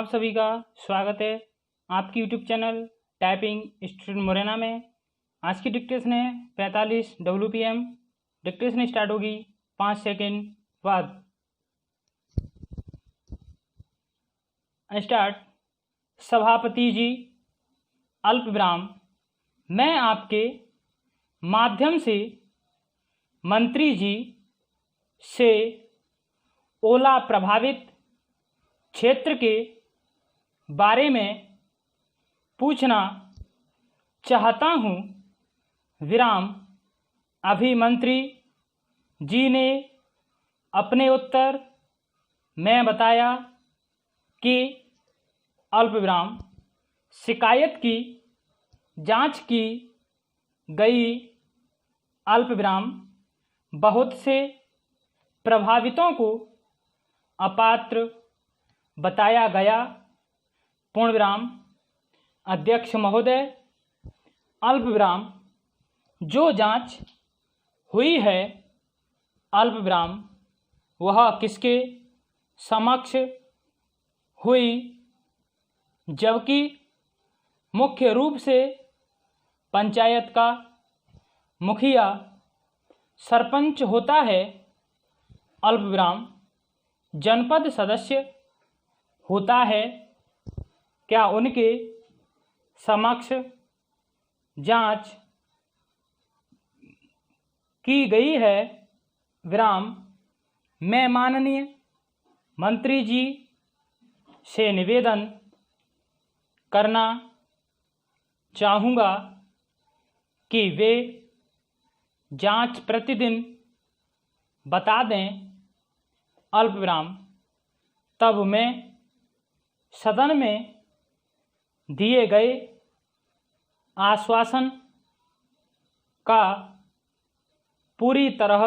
आप सभी का स्वागत है आपकी YouTube channel typing student Morena में। आज की डिक्टेशन है 45 WPM। डिक्टेशन स्टार्ट होगी 5 सेकेंड बाद। स्टार्ट। सभापति जी, अल्प विराम, मैं आपके माध्यम से मंत्री जी से ओला प्रभावित क्षेत्र के बारे में पूछना चाहता हूँ। विराम। अभी मंत्री जी ने अपने उत्तर में बताया कि अल्प विराम शिकायत की जांच की गई। अल्प विराम बहुत से प्रभावितों को अपात्र बताया गया। पूर्ण विराम। अध्यक्ष महोदय, अल्प विराम जो जांच हुई है, अल्प विराम वह किसके समक्ष हुई, जबकि मुख्य रूप से पंचायत का मुखिया सरपंच होता है। अल्प विराम जनपद सदस्य होता है। क्या उनके समक्ष जांच की गई है? विराम। मैं माननीय मंत्री जी से निवेदन करना चाहूँगा कि वे जांच प्रतिदिन बता दें। अल्प विराम तब मैं सदन में दिए गए आश्वासन का पूरी तरह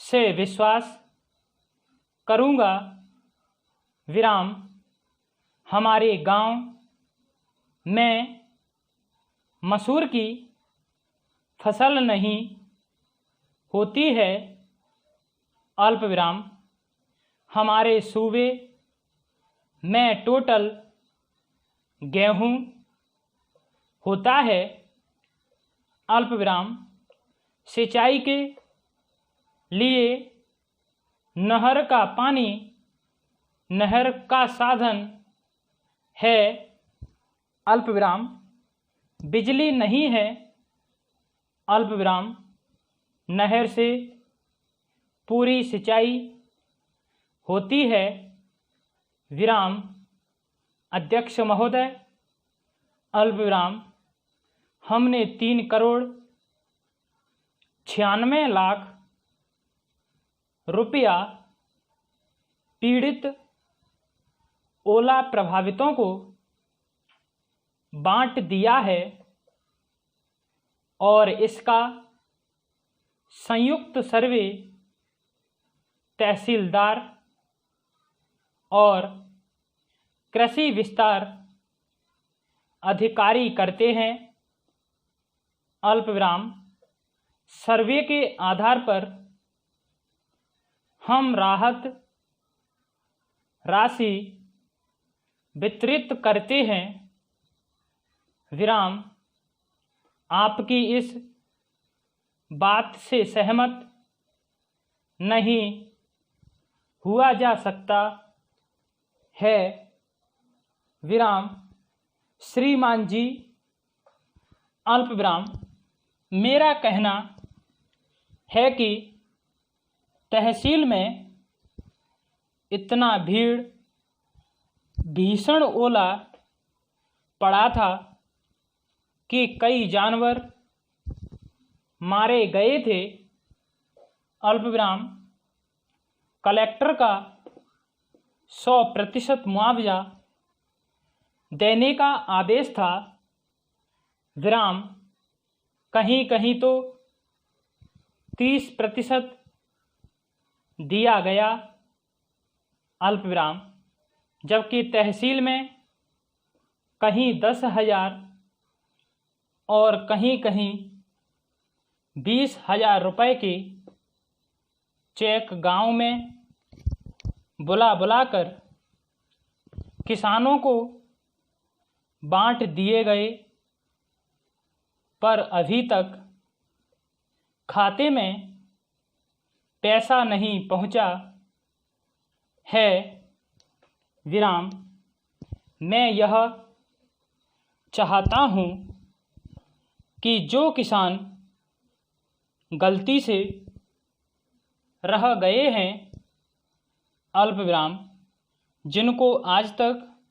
से विश्वास करूँगा। विराम। हमारे गांव में मसूर की फसल नहीं होती है। अल्प विराम हमारे सूबे में टोटल गेहूँ होता है। अल्प विराम सिंचाई के लिए नहर का पानी, नहर का साधन है। अल्प विराम बिजली नहीं है। अल्प विराम नहर से पूरी सिंचाई होती है। विराम। अध्यक्ष महोदय, अल्प विराम हमने 3,96,00,000 रुपया पीड़ित ओला प्रभावितों को बांट दिया है और इसका संयुक्त सर्वे तहसीलदार और कृषि विस्तार अधिकारी करते हैं। अल्प विराम सर्वे के आधार पर हम राहत राशि वितरित करते हैं। विराम। आपकी इस बात से सहमत नहीं हुआ जा सकता है। विराम। श्रीमान जी, अल्प विराम मेरा कहना है कि तहसील में इतना भीषण ओला पड़ा था कि कई जानवर मारे गए थे। अल्प विराम कलेक्टर का 100% मुआवजा देने का आदेश था। विराम कहीं कहीं तो 30% दिया गया। अल्प विराम जबकि तहसील में कहीं 10,000 और कहीं कहीं 20,000 रुपये के चेक गांव में बुला बुलाकर किसानों को बांट दिए गए, पर अभी तक खाते में पैसा नहीं पहुंचा है। विराम। मैं यह चाहता हूं कि जो किसान गलती से रह गए हैं, अल्प विराम, जिनको आज तक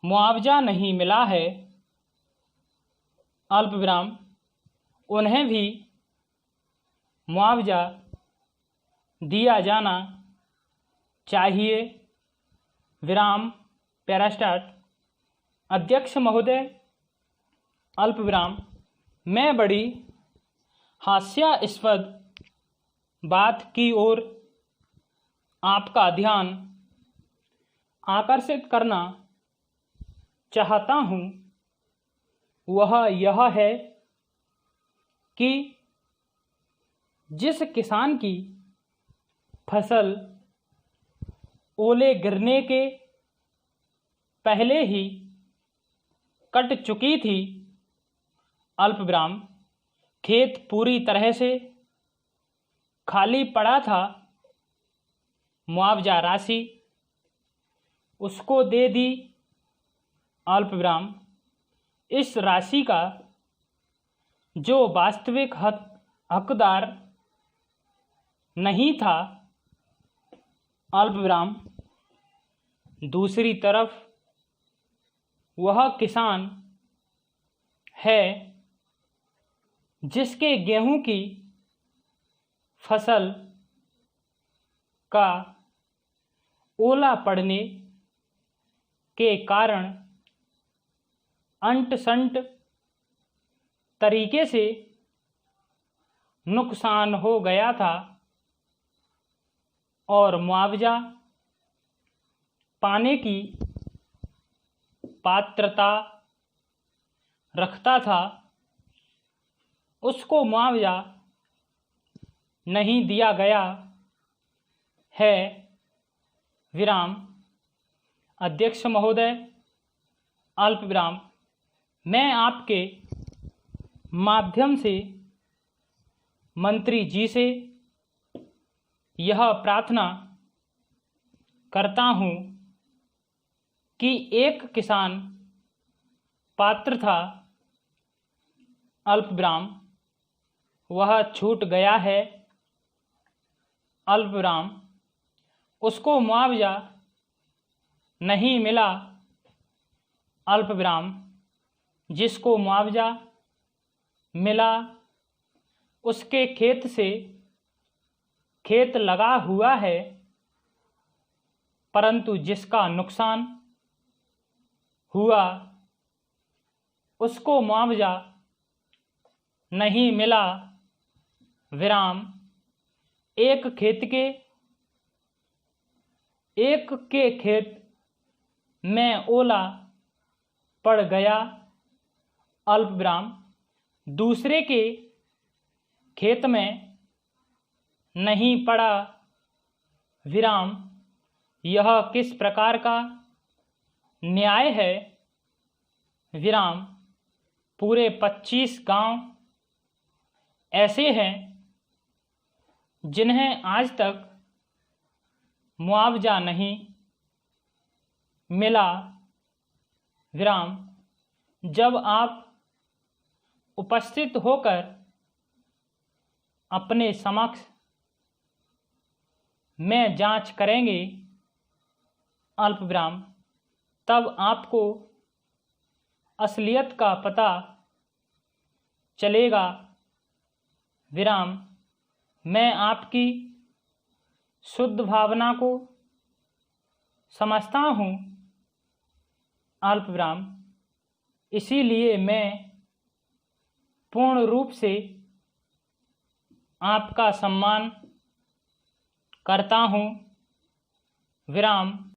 मुआवजा नहीं मिला है, अल्प विराम, उन्हें भी मुआवजा दिया जाना चाहिए। विराम। पैरास्टार्ट। अध्यक्ष महोदय, अल्प विराम, मैं बड़ी हास्यास्पद बात की ओर आपका ध्यान आकर्षित करना चाहता हूँ। वह यह है कि जिस किसान की फसल ओले गिरने के पहले ही कट चुकी थी, अल्प विराम, खेत पूरी तरह से खाली पड़ा था, मुआवजा राशि उसको दे दी, अल्प विराम। इस राशि का जो वास्तविक हकदार नहीं था, अल्प विराम, दूसरी तरफ वह किसान है जिसके गेहूं की फसल का ओला पड़ने के कारण अंट-संट तरीके से नुकसान हो गया था और मुआवजा पाने की पात्रता रखता था, उसको मुआवजा नहीं दिया गया है। विराम। अध्यक्ष महोदय, अल्प विराम, मैं आपके माध्यम से मंत्री जी से यह प्रार्थना करता हूँ कि एक किसान पात्र था, अल्प विराम, वह छूट गया है, अल्प विराम, उसको मुआवजा नहीं मिला, अल्प विराम, जिसको मुआवजा मिला उसके खेत से खेत लगा हुआ है, परंतु जिसका नुकसान हुआ उसको मुआवजा नहीं मिला। विराम। एक के खेत में ओला पड़ गया, अल्प विराम, दूसरे के खेत में नहीं पड़ा। विराम। यह किस प्रकार का न्याय है? विराम। पूरे 25 गांव ऐसे हैं जिन्हें आज तक मुआवजा नहीं मिला। विराम। जब आप उपस्थित होकर अपने समक्ष में जांच करेंगे, अल्प विराम, तब आपको असलियत का पता चलेगा। विराम। मैं आपकी शुद्ध भावना को समझता हूँ, अल्प विराम, इसीलिए मैं पूर्ण रूप से आपका सम्मान करता हूँ। विराम।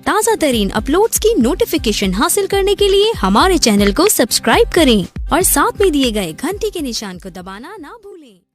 ताज़ा तरीन अपलोड्स की नोटिफिकेशन हासिल करने के लिए हमारे चैनल को सब्सक्राइब करें और साथ में दिए गए घंटी के निशान को दबाना ना भूलें।